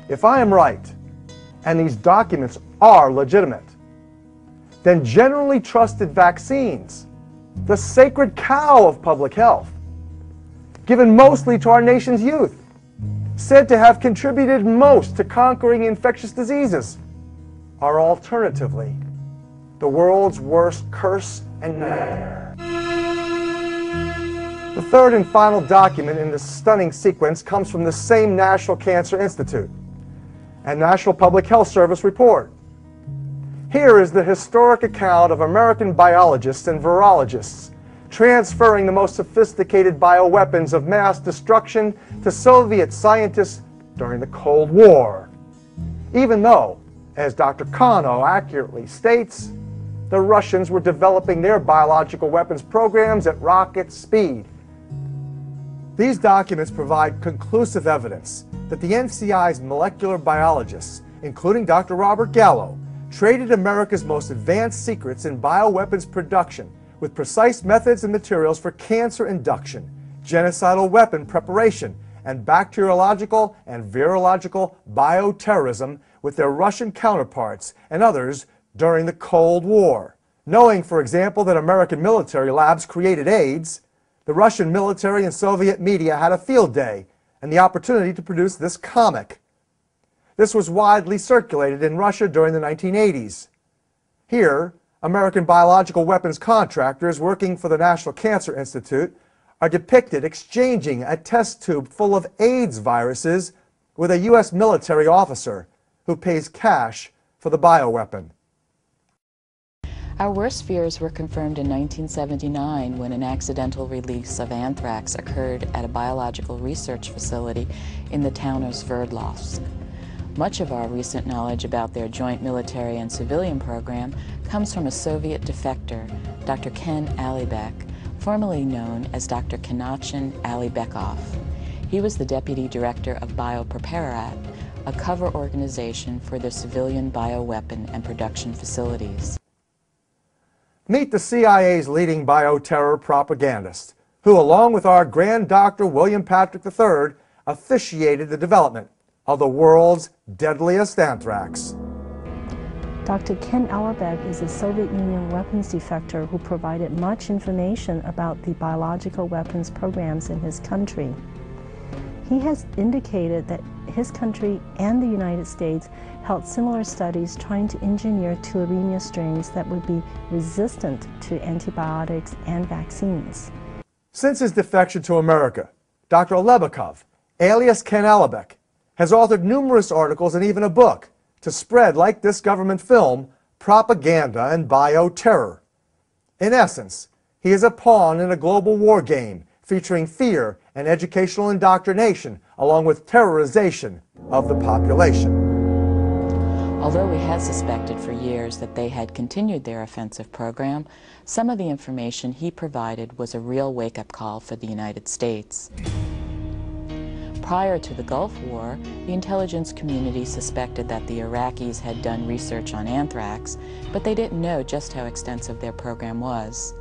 If I am right, and these documents are legitimate, then generally trusted vaccines, the sacred cow of public health, given mostly to our nation's youth, said to have contributed most to conquering infectious diseases, are alternatively the world's worst curse and nightmare. The third and final document in this stunning sequence comes from the same National Cancer Institute and National Public Health Service report. Here is the historic account of American biologists and virologists transferring the most sophisticated bioweapons of mass destruction to Soviet scientists during the Cold War. Even though, as Dr. Kano accurately states, the Russians were developing their biological weapons programs at rocket speed. These documents provide conclusive evidence that the NCI's molecular biologists, including Dr. Robert Gallo, traded America's most advanced secrets in bioweapons production with precise methods and materials for cancer induction, genocidal weapon preparation, and bacteriological and virological bioterrorism with their Russian counterparts and others during the Cold War. Knowing, for example, that American military labs created AIDS, the Russian military and Soviet media had a field day and the opportunity to produce this comic. This was widely circulated in Russia during the 1980s. Here, American biological weapons contractors working for the National Cancer Institute are depicted exchanging a test tube full of AIDS viruses with a U.S. military officer who pays cash for the bioweapon. Our worst fears were confirmed in 1979 when an accidental release of anthrax occurred at a biological research facility in the town of Sverdlovsk. Much of our recent knowledge about their joint military and civilian program comes from a Soviet defector, Dr. Ken Alibek, formerly known as Dr. Kenachin Alibekov. He was the deputy director of bioterrorist, a cover organization for the civilian bioweapon and production facilities. Meet the CIA's leading bioterror propagandist, who, along with our Grand Dr. William Patrick III, officiated the development of the world's deadliest anthrax. Dr. Ken Alibek is a Soviet Union weapons defector who provided much information about the biological weapons programs in his country. He has indicated that his country and the United States held similar studies trying to engineer tularemia strains that would be resistant to antibiotics and vaccines. Since his defection to America, Dr. Alibekov, alias Ken Alibek, has authored numerous articles and even a book to spread, like this government film, propaganda and bioterror. In essence, he is a pawn in a global war game featuring fear and educational indoctrination along with terrorization of the population. Although we had suspected for years that they had continued their offensive program, some of the information he provided was a real wake-up call for the United States. Prior to the Gulf War, the intelligence community suspected that the Iraqis had done research on anthrax, but they didn't know just how extensive their program was.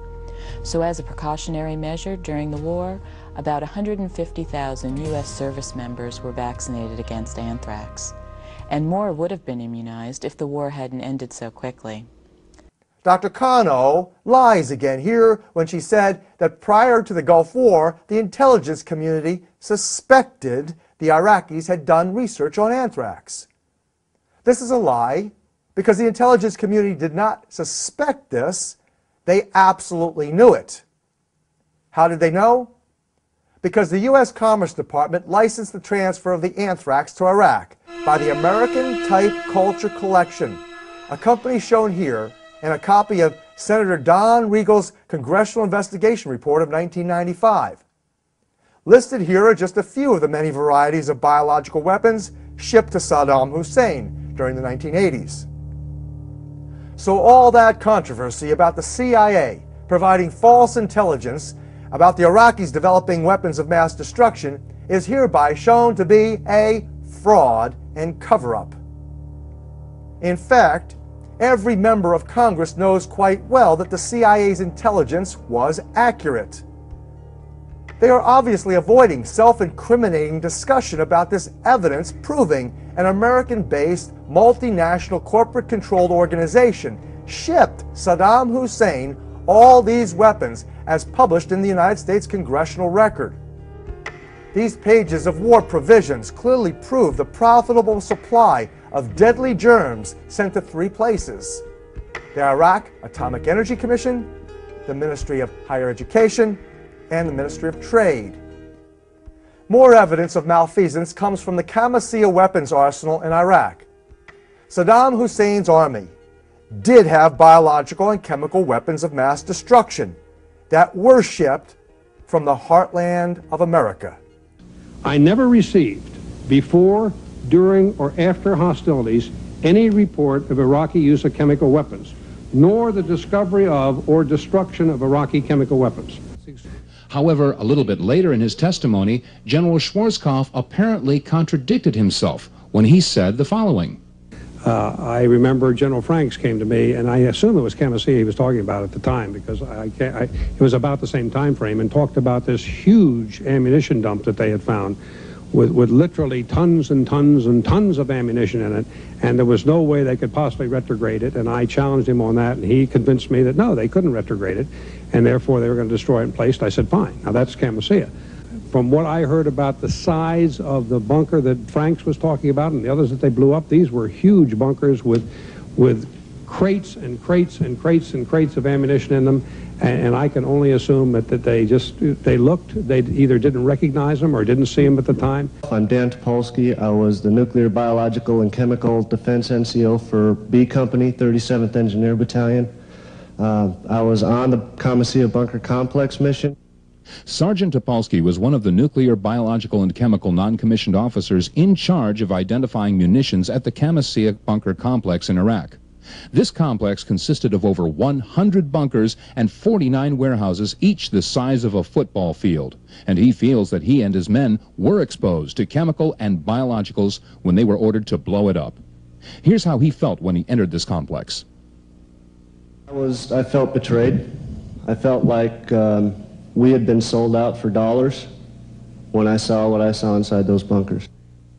So as a precautionary measure during the war, about 150,000 U.S. service members were vaccinated against anthrax, and more would have been immunized if the war hadn't ended so quickly. Dr. Kano lies again here when she said that prior to the Gulf War, the intelligence community suspected the Iraqis had done research on anthrax. This is a lie because the intelligence community did not suspect this. They absolutely knew it. How did they know? Because the U.S. Commerce Department licensed the transfer of the anthrax to Iraq by the American Type Culture Collection, a company shown here and a copy of Senator Don Riegel's Congressional Investigation Report of 1995. Listed here are just a few of the many varieties of biological weapons shipped to Saddam Hussein during the 1980s. So all that controversy about the CIA providing false intelligence about the Iraqis developing weapons of mass destruction is hereby shown to be a fraud and cover-up. In fact, every member of Congress knows quite well that the CIA's intelligence was accurate. They are obviously avoiding self-incriminating discussion about this evidence proving an American-based, multinational, corporate-controlled organization shipped Saddam Hussein all these weapons as published in the United States Congressional Record. These pages of war provisions clearly prove the profitable supply of deadly germs sent to 3 places: the Iraq Atomic Energy Commission, the Ministry of Higher Education, and the Ministry of Trade. More evidence of malfeasance comes from the Qamishiyya weapons arsenal in Iraq. Saddam Hussein's army did have biological and chemical weapons of mass destruction that were shipped from the heartland of America. I never received, before, during, or after hostilities, any report of Iraqi use of chemical weapons, nor the discovery of or destruction of Iraqi chemical weapons. However, a little bit later in his testimony, General Schwarzkopf apparently contradicted himself when he said the following. I remember General Franks came to me, and I assume it was Qamishiyya he was talking about at the time, because it was about the same time frame, and talked about this huge ammunition dump that they had found with literally tons and tons and tons of ammunition in it, and there was no way they could possibly retrograde it, and I challenged him on that, and he convinced me that no, they couldn't retrograde it, and therefore they were going to destroy it in place. I said, fine. Now that's Qamishiyya. From what I heard about the size of the bunker that Franks was talking about and the others that they blew up, these were huge bunkers with crates and crates and crates and crates of ammunition in them, and I can only assume that they either didn't recognize them or didn't see them at the time. I'm Dan Topolsky. I was the Nuclear, Biological, and Chemical Defense NCO for B Company, 37th Engineer Battalion. I was on the Qamishiyya Bunker Complex mission. Sergeant Topolsky was one of the nuclear, biological, and chemical non-commissioned officers in charge of identifying munitions at the Qamishiyya bunker complex in Iraq. This complex consisted of over 100 bunkers and 49 warehouses, each the size of a football field. And he feels that he and his men were exposed to chemical and biologicals when they were ordered to blow it up. Here's how he felt when he entered this complex. I felt betrayed. I felt like we had been sold out for dollars when I saw what I saw inside those bunkers.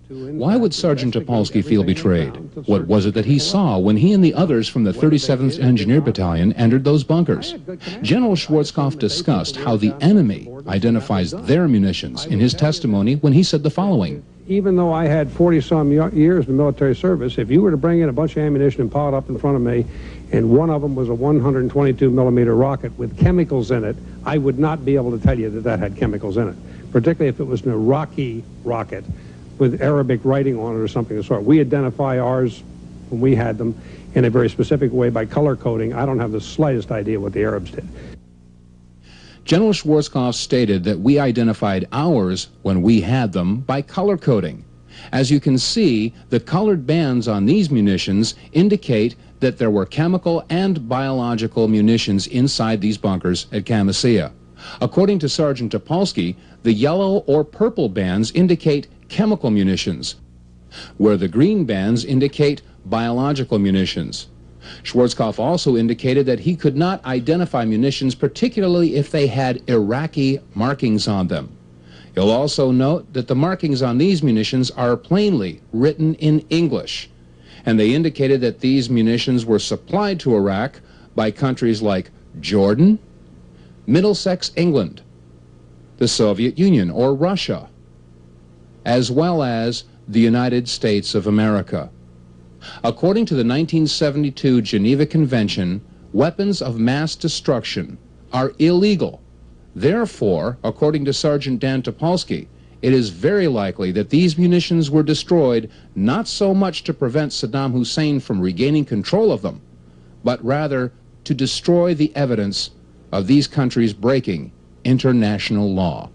Why would Sergeant Topolsky feel betrayed? What was it that he saw when he and the others from the 37th Engineer Battalion entered those bunkers? General Schwarzkopf discussed how the enemy identifies their munitions in his testimony when he said the following. Even though I had 40-some years in military service, if you were to bring in a bunch of ammunition and pile it up in front of me, and one of them was a 122-millimeter rocket with chemicals in it, I would not be able to tell you that that had chemicals in it, particularly if it was an Iraqi rocket with Arabic writing on it or something of the sort. We identify ours when we had them in a very specific way by color coding. I don't have the slightest idea what the Arabs did. General Schwarzkopf stated that we identified ours when we had them by color coding. As you can see, the colored bands on these munitions indicate that there were chemical and biological munitions inside these bunkers at Qamishiyya. According to Sergeant Topolsky, the yellow or purple bands indicate chemical munitions, where the green bands indicate biological munitions. Schwarzkopf also indicated that he could not identify munitions, particularly if they had Iraqi markings on them. You'll also note that the markings on these munitions are plainly written in English, and they indicated that these munitions were supplied to Iraq by countries like Jordan, Middlesex, England, the Soviet Union, or Russia, as well as the United States of America. According to the 1972 Geneva Convention, weapons of mass destruction are illegal. Therefore, according to Sergeant Dan Topolsky, it is very likely that these munitions were destroyed not so much to prevent Saddam Hussein from regaining control of them, but rather to destroy the evidence of these countries breaking international law.